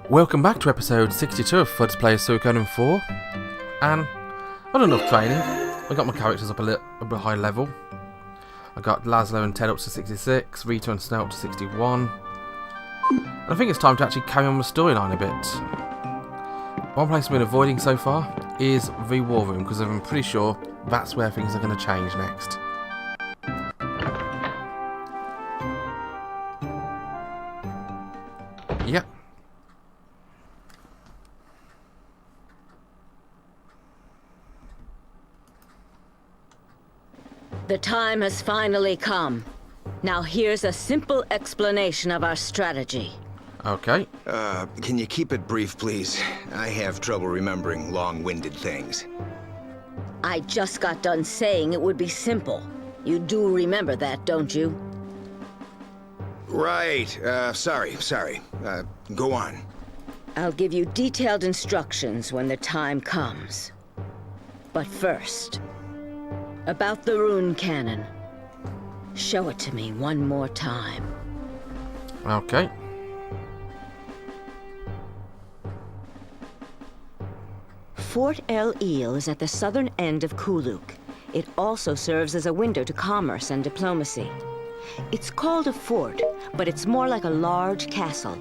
Welcome back to episode 62 of Let's Play Suikoden IV. And I've done enough training. I got my characters up a bit high level. I got Laszlo and Ted up to 66, Rita and Snow up to 61. And I think it's time to actually carry on the storyline a bit. One place I've been avoiding so far is the war room, because I'm pretty sure that's where things are going to change next. Yep. The time has finally come. Now here's a simple explanation of our strategy. Okay. Can you keep it brief, please? I have trouble remembering long-winded things. I just got done saying it would be simple. You do remember that, don't you? Right, sorry. Go on. I'll give you detailed instructions when the time comes. But first, about the rune cannon. Show it to me one more time. Okay. Fort El Eel is at the southern end of Kuluk. It also serves as a window to commerce and diplomacy. It's called a fort, but it's more like a large castle.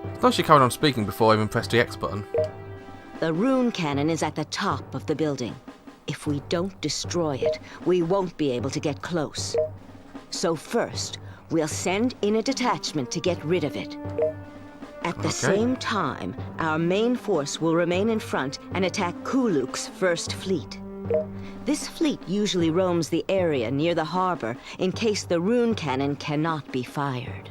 I thought she carried on speaking before I even pressed the X button. The rune cannon is at the top of the building. If we don't destroy it, we won't be able to get close. So first, we'll send in a detachment to get rid of it. At the same time, our main force will remain in front and attack Kuluk's first fleet. This fleet usually roams the area near the harbor in case the rune cannon cannot be fired.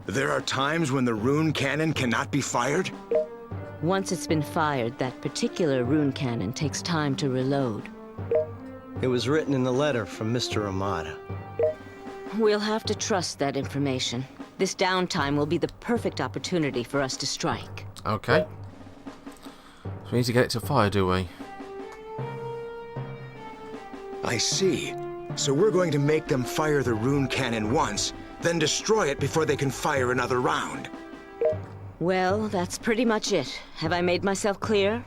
There are times when the rune cannon cannot be fired? Once it's been fired, that particular rune cannon takes time to reload. It was written in the letter from Mr. Amada. We'll have to trust that information. This downtime will be the perfect opportunity for us to strike. Okay. So we need to get it to fire, do we? I see. So we're going to make them fire the rune cannon once, then destroy it before they can fire another round. Well, that's pretty much it. Have I made myself clear?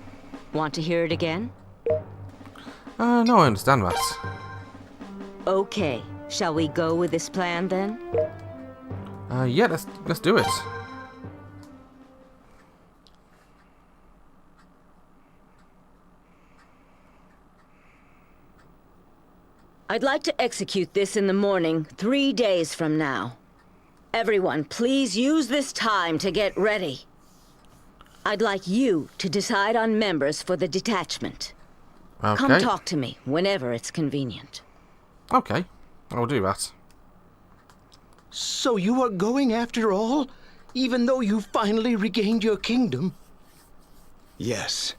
Want to hear it again? No, I understand that. Okay. Shall we go with this plan then? Yeah, let's do it. I'd like to execute this in the morning, 3 days from now. Everyone, please use this time to get ready. I'd like you to decide on members for the detachment. Okay. Come talk to me whenever it's convenient. Okay, I'll do that. So you are going after all? Even though you finally regained your kingdom? Yes.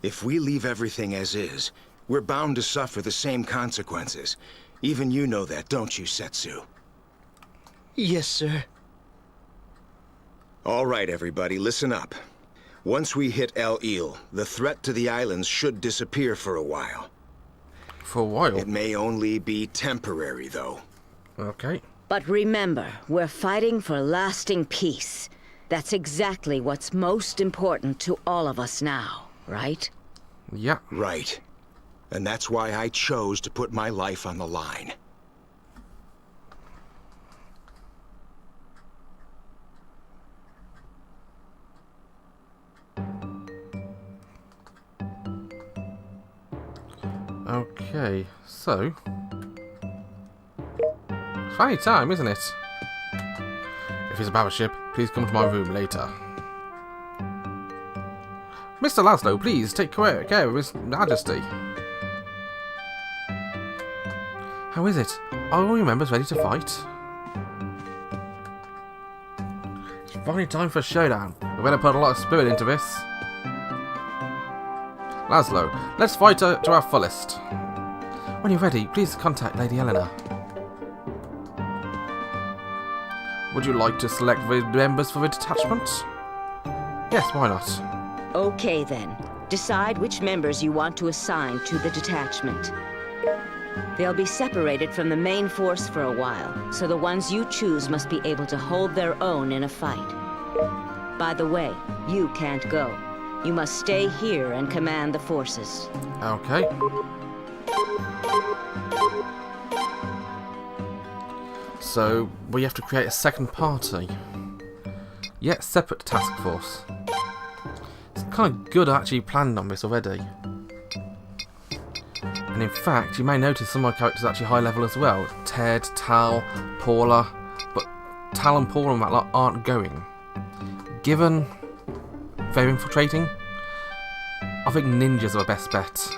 If we leave everything as is, we're bound to suffer the same consequences. Even you know that, don't you, Setsu? Yes, sir. All right, everybody, listen up. Once we hit El Eel, the threat to the islands should disappear for a while. For a while? It may only be temporary, though. Okay. But remember, we're fighting for lasting peace. That's exactly what's most important to all of us now, right? Yeah. Right. And that's why I chose to put my life on the line. Okay, so... Funny time, isn't it? If it's a battleship, please come to my room later. Mr. Laszlo, please take care of His Majesty. How is it? Are all your members ready to fight? It's finally time for a showdown. We better put a lot of spirit into this. Laszlo, let's fight to our fullest. When you're ready, please contact Lady Eleanor. Would you like to select the members for the detachment? Yes, why not? Okay then. Decide which members you want to assign to the detachment. They'll be separated from the main force for a while, so the ones you choose must be able to hold their own in a fight. By the way, you can't go. You must stay here and command the forces. Okay. So, we have to create a second party. Yet separate task force. It's kind of good I actually planned on this already. And in fact, you may notice some of my characters are actually high level as well. Ted, Tal, Paula. But Tal and Paula and that lot aren't going. Given they're infiltrating, I think ninjas are the best bet.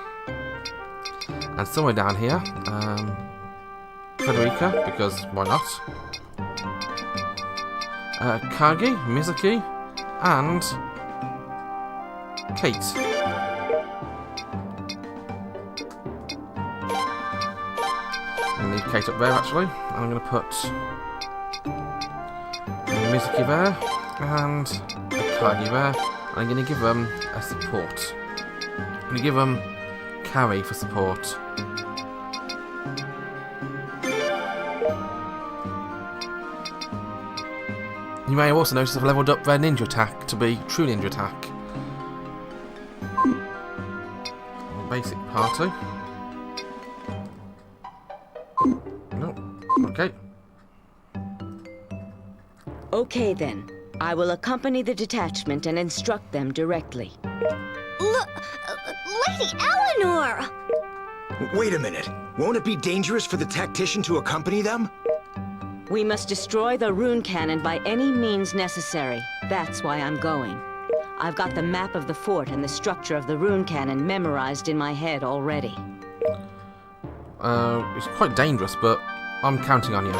And somewhere down here, Frederica, because why not? Kagi, Mizuki, and Kate. I need Kate up there actually. I'm going to put Mizuki there and Kagi there. And I'm going to give them a support. I'm going to give them Carry for support. You may also notice I've leveled up their ninja attack to be true ninja attack. Basic party. No. Okay. Okay then. I will accompany the detachment and instruct them directly. Lady Eleanor! Wait a minute. Won't it be dangerous for the tactician to accompany them? We must destroy the rune cannon by any means necessary. That's why I'm going. I've got the map of the fort and the structure of the rune cannon memorized in my head already. It's quite dangerous, but I'm counting on you.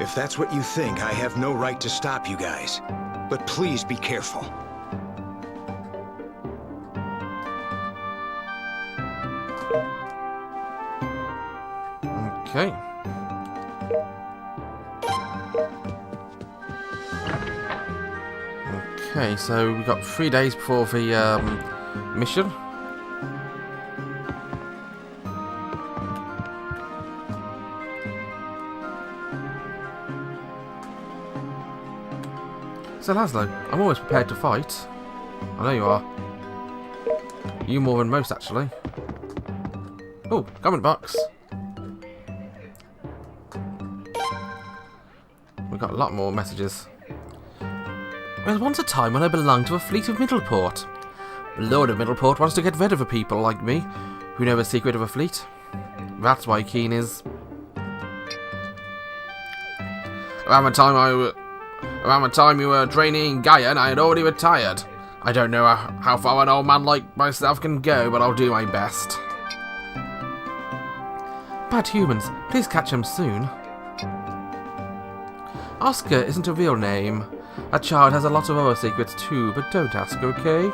If that's what you think, I have no right to stop you guys. But please be careful. Okay. Okay, so we've got 3 days before the mission. So Laszlo, I'm always prepared to fight. I know you are. You more than most, actually. Oh, comment box. We've got a lot more messages. There was once a time when I belonged to a fleet of Middleport. The Lord of Middleport wants to get rid of a people like me, who know the secret of a fleet. That's why Keen is... Around the time you were training in Gaia, I had already retired. I don't know how far an old man like myself can go, but I'll do my best. Bad humans, please catch them soon. Oscar isn't a real name. That child has a lot of other secrets too, but don't ask, okay?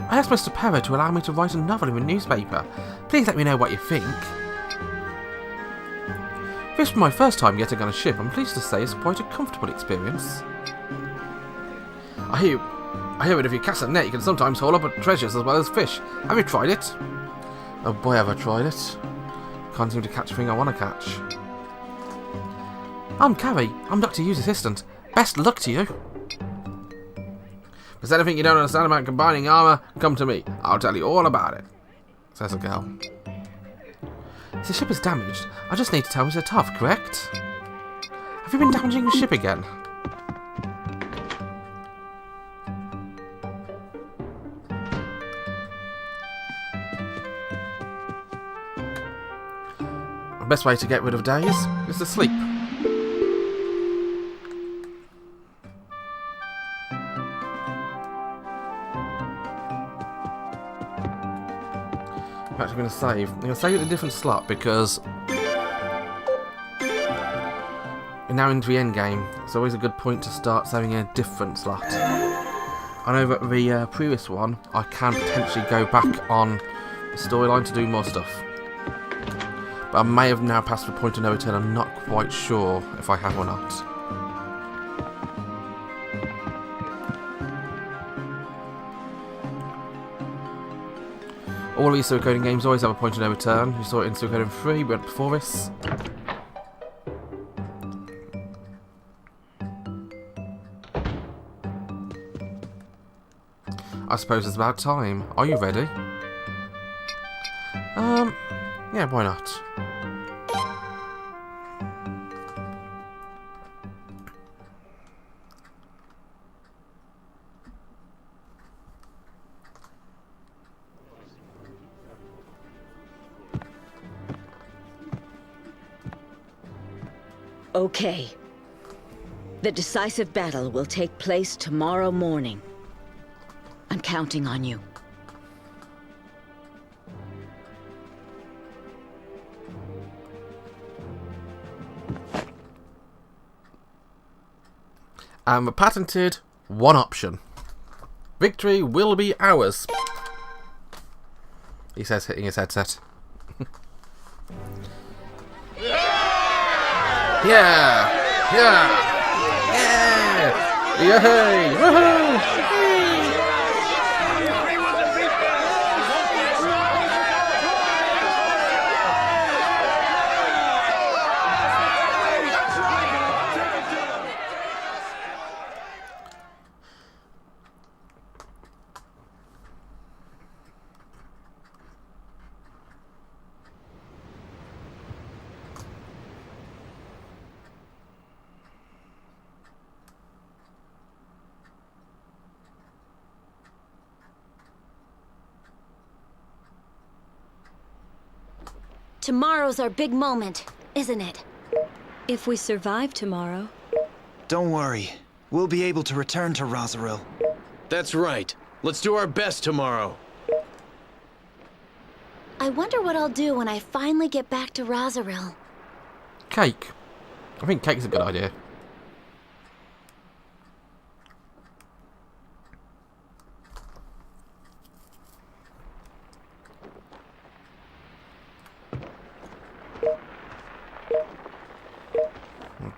I asked Mr. Perro to allow me to write a novel in the newspaper. Please let me know what you think. This was my first time getting on a ship. I'm pleased to say it's quite a comfortable experience. I hear that if you cast a net, you can sometimes haul up treasures as well as fish. Have you tried it? Oh boy, have I tried it. Can't seem to catch a thing I want to catch. I'm Carrie. I'm Dr. Yu's assistant. Best luck to you. If there's anything you don't understand about combining armour, come to me. I'll tell you all about it, says a girl. If the ship is damaged, I just need to tell Mr. Tough, correct? Have you been damaging the ship again? The best way to get rid of days is to sleep. I'm going to save. I'm going to save it in a different slot because we're now into the end game. It's always a good point to start saving in a different slot. I know that the previous one, I can potentially go back on the storyline to do more stuff. But I may have now passed the point of no return. I'm not quite sure if I have or not. All these Suikoden games always have a point of no return. You saw it in Suikoden IV, but before this. I suppose it's about time. Are you ready? Yeah, why not? Okay. The decisive battle will take place tomorrow morning. I'm counting on you. And patented one option. Victory will be ours. He says, hitting his headset. Yeah! Yeah! Yeah! Yay! Woohoo! Tomorrow's our big moment, isn't it? If we survive tomorrow. Don't worry. We'll be able to return to Rosaril. That's right. Let's do our best tomorrow. I wonder what I'll do when I finally get back to Rosaril. Cake. I think cake's a good idea.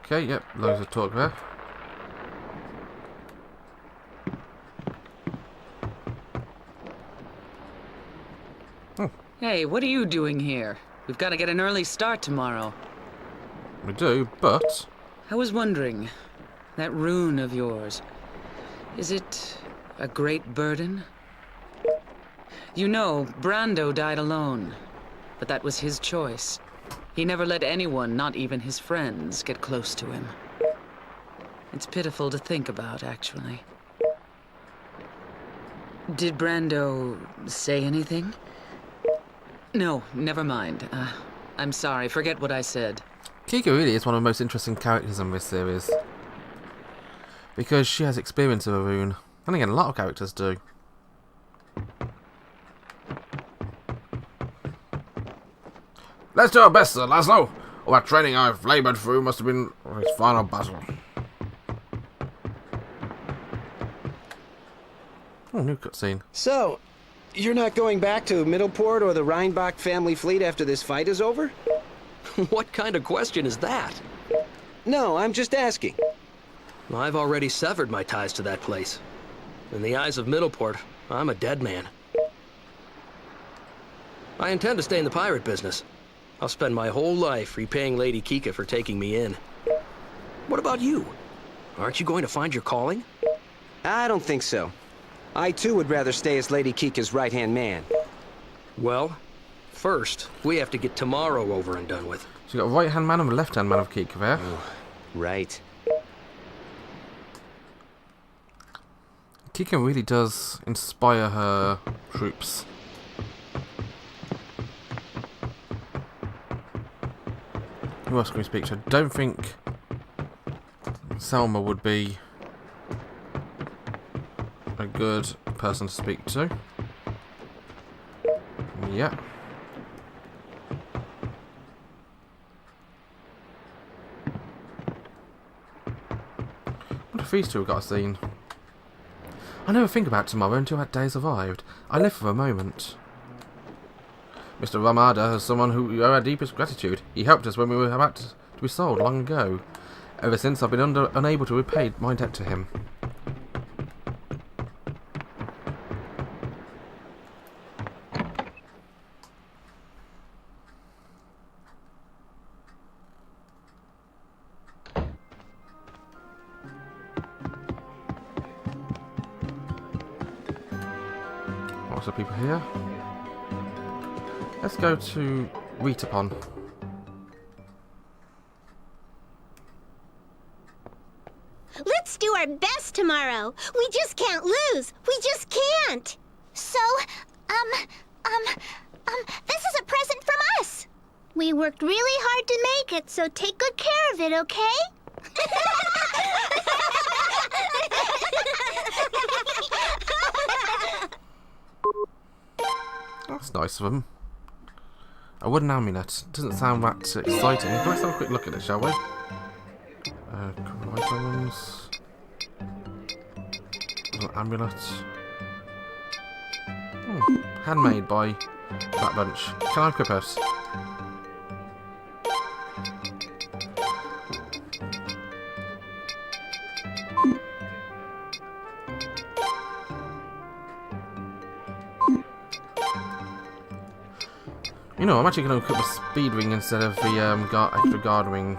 Okay, yep, loads of talk there. Hey, what are you doing here? We've got to get an early start tomorrow. We do, but... I was wondering, that rune of yours, is it a great burden? You know, Brando died alone, but that was his choice. He never let anyone, not even his friends, get close to him. It's pitiful to think about, actually. Did Brando say anything? No, never mind. I'm sorry, forget what I said. Kika really is one of the most interesting characters in this series. Because she has experience of a rune. And again, a lot of characters do. Let's do our best, Sir Laszlo. All that training I've laboured through must have been his final battle. Oh, new cutscene. So, you're not going back to Middleport or the Rheinbach family fleet after this fight is over? What kind of question is that? No, I'm just asking. I've already severed my ties to that place. In the eyes of Middleport, I'm a dead man. I intend to stay in the pirate business. I'll spend my whole life repaying Lady Kika for taking me in. What about you? Aren't you going to find your calling? I don't think so. I too would rather stay as Lady Kika's right-hand man. Well, first, we have to get tomorrow over and done with. So you got a right-hand man and a left-hand man of Kika there. Right. Kika really does inspire her troops. Who else can we speak to? I don't think Selma would be a good person to speak to. Yeah. What if these two have got a scene? I never think about tomorrow until that day's arrived. I live for a moment. Mr. Ramada is someone who we owe our deepest gratitude. He helped us when we were about to be sold long ago. Ever since, I've been unable to repay my debt to him. Lots of people here. Let's go to Retapon. Let's do our best tomorrow. We just can't lose. We just can't. So, this is a present from us. We worked really hard to make it, so take good care of it, okay? That's nice of them. A wooden amulet. Doesn't sound that exciting. Let's have a quick look at it, shall we? Items. An amulet. Handmade by that bunch. Can I equip us? You know, I'm actually going to equip the speed ring instead of the extra guard ring.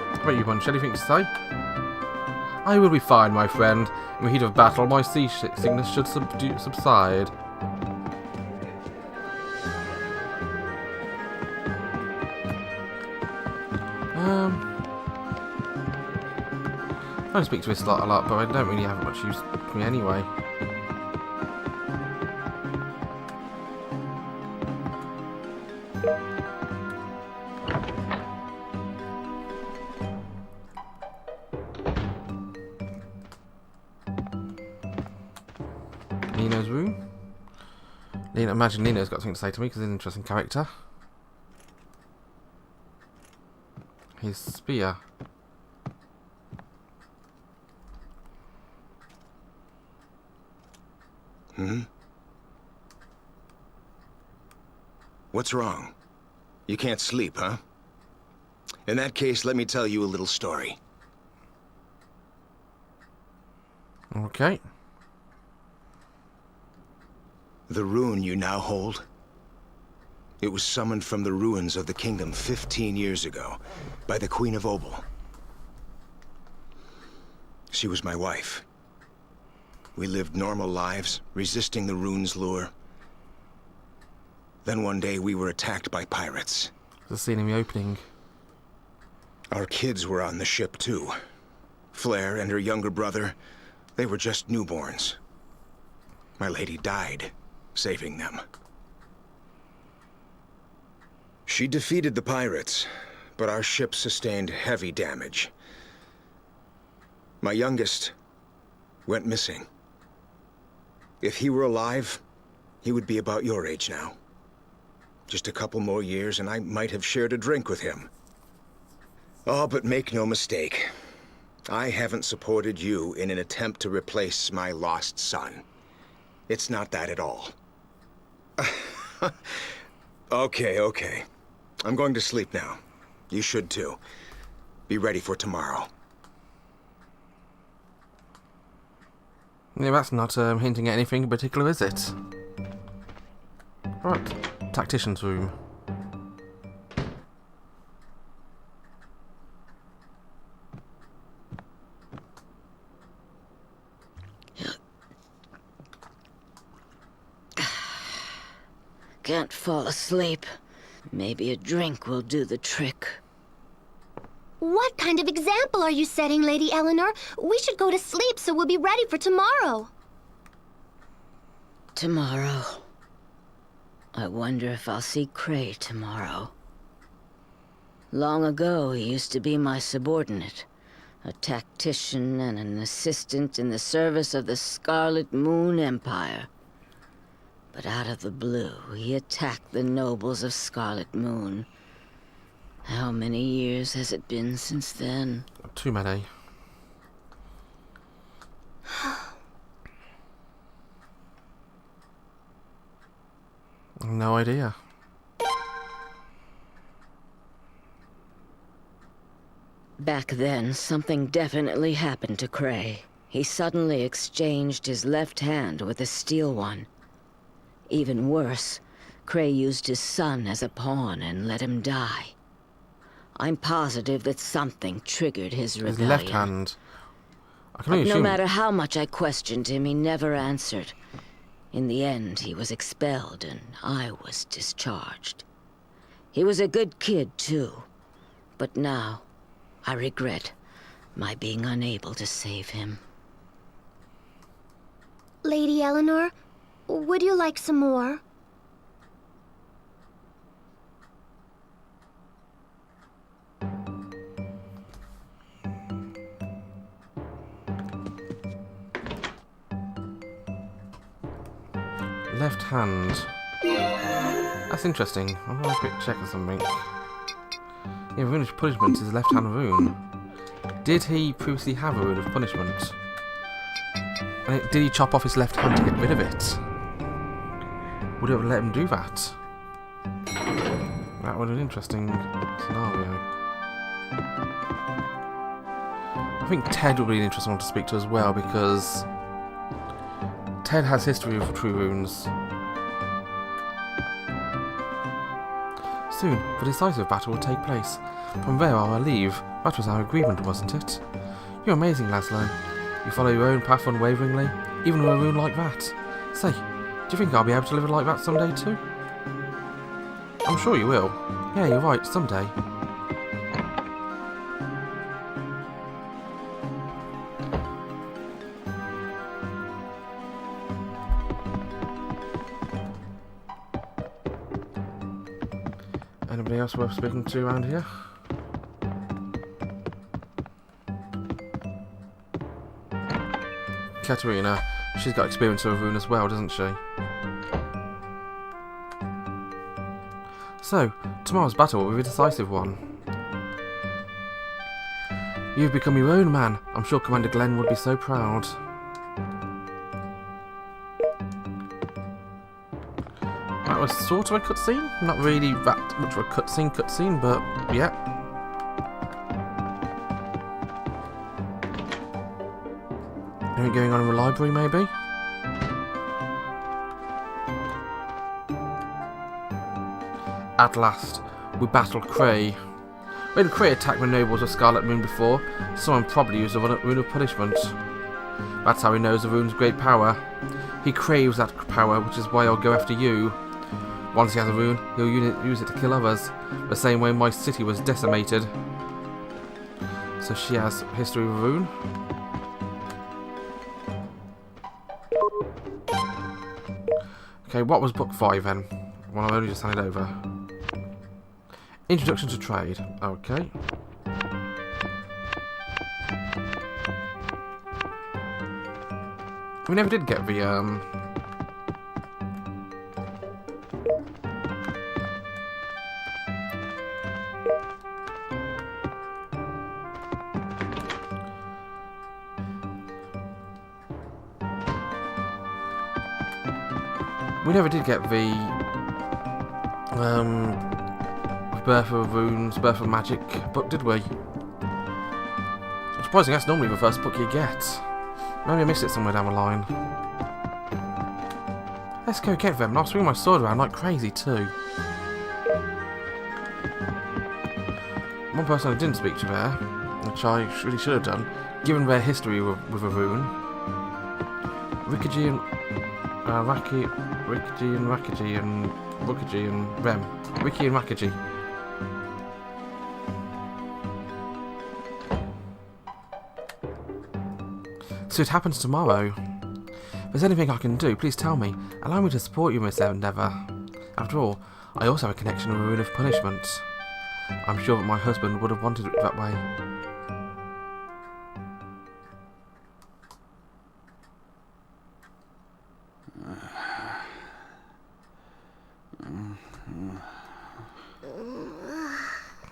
What about you, Punch? Anything to say? I will be fine, my friend. In the heat of battle, my seasickness should subside. I speak to this lot a lot, but I don't really have much use for me anyway. Nino's room. Imagine Nino's got something to say to me because he's an interesting character. His spear. What's wrong? You can't sleep, huh? In that case, let me tell you a little story. Okay. The rune you now hold? It was summoned from the ruins of the kingdom 15 years ago by the Queen of Obel. She was my wife. We lived normal lives, resisting the rune's lure. Then one day we were attacked by pirates. The scene in the opening. Our kids were on the ship too. Flair and her younger brother, they were just newborns. My lady died, saving them. She defeated the pirates, but our ship sustained heavy damage. My youngest went missing. If he were alive, he would be about your age now. Just a couple more years and I might have shared a drink with him. Oh, but make no mistake. I haven't supported you in an attempt to replace my lost son. It's not that at all. Okay. I'm going to sleep now. You should too. Be ready for tomorrow. Yeah, that's not hinting at anything in particular, is it? Right. Tactician's room. Can't fall asleep. Maybe a drink will do the trick. What kind of example are you setting, Lady Eleanor? We should go to sleep so we'll be ready for tomorrow. Tomorrow. I wonder if I'll see Cray tomorrow. Long ago, he used to be my subordinate. A tactician and an assistant in the service of the Scarlet Moon Empire. But out of the blue, he attacked the nobles of Scarlet Moon. How many years has it been since then? Too many. No idea. Back then, something definitely happened to Cray. He suddenly exchanged his left hand with a steel one. Even worse, Cray used his son as a pawn and let him die. I'm positive that something triggered his rebellion. His left hand. I can only But no assume. matter how much I questioned him, he never answered. In the end, he was expelled and I was discharged. He was a good kid, too. But now, I regret my being unable to save him. Lady Eleanor, would you like some more? Left hand. That's interesting. I'm gonna have a quick check or something. Yeah, Rune of Punishment is left hand rune. Did he previously have a Rune of Punishment? And did he chop off his left hand to get rid of it? Would it let him do that? That would be an interesting scenario. I think Ted would be an interesting one to speak to as well, because Ted has history of true runes. Soon, the decisive battle will take place. From there I will leave. That was our agreement, wasn't it? You're amazing, Laszlo. You follow your own path unwaveringly, even with a rune like that. Say, do you think I'll be able to live like that someday too? I'm sure you will. Yeah, you're right, someday. Anybody else worth speaking to around here? Katerina, she's got experience of a rune as well, doesn't she? So, tomorrow's battle will be a decisive one. You've become your own man. I'm sure Commander Glenn would be so proud. That was sort of a cutscene. Not really that much of a cutscene, but yeah. Anything going on in the library, maybe? At last, we battled Cray. When Cray attacked the nobles of Scarlet Moon before, someone probably used a Rune of Punishment. That's how he knows the rune's great power. He craves that power, which is why he'll go after you. Once he has a rune, he'll use it to kill others, the same way my city was decimated. So she has history with a rune. Okay, what was book 5 then? Well, I've only just handed over. Introduction to Trade. Okay. We never did get the Birth of Runes, Birth of Magic book, did we? Surprising, that's normally the first book you get. Maybe I missed it somewhere down the line. Let's go get them, and I'll swing my sword around like crazy too. One person I didn't speak to there, which I really should have done, given their history with a rune. Rikaji and Rem. Ricky and Rakaji. So it happens tomorrow. If there's anything I can do, please tell me. Allow me to support you in this endeavour. After all, I also have a connection with a Rune of Punishment. I'm sure that my husband would have wanted it that way.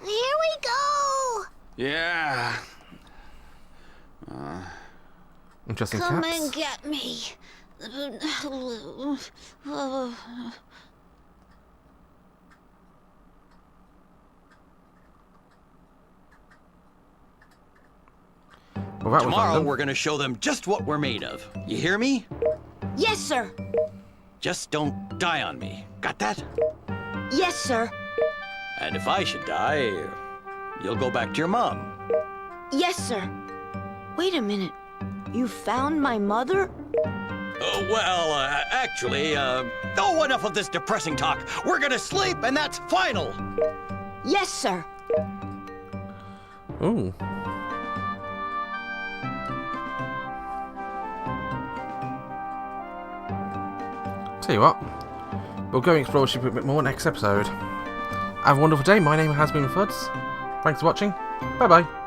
Here we go! Yeah. Interesting Come cats. and get me. Well, that was Tomorrow random. we're gonna show them just what we're made of. You hear me? Yes, sir. Just don't die on me. Got that? Yes, sir. And if I should die, you'll go back to your mom. Yes, sir. Wait a minute. You found my mother? Actually, oh, enough of this depressing talk. We're gonna sleep, and that's final. Yes, sir. Ooh. Tell you what, we'll go explore ship a bit more next episode. Have a wonderful day. My name has been Fuds. Thanks for watching. Bye bye.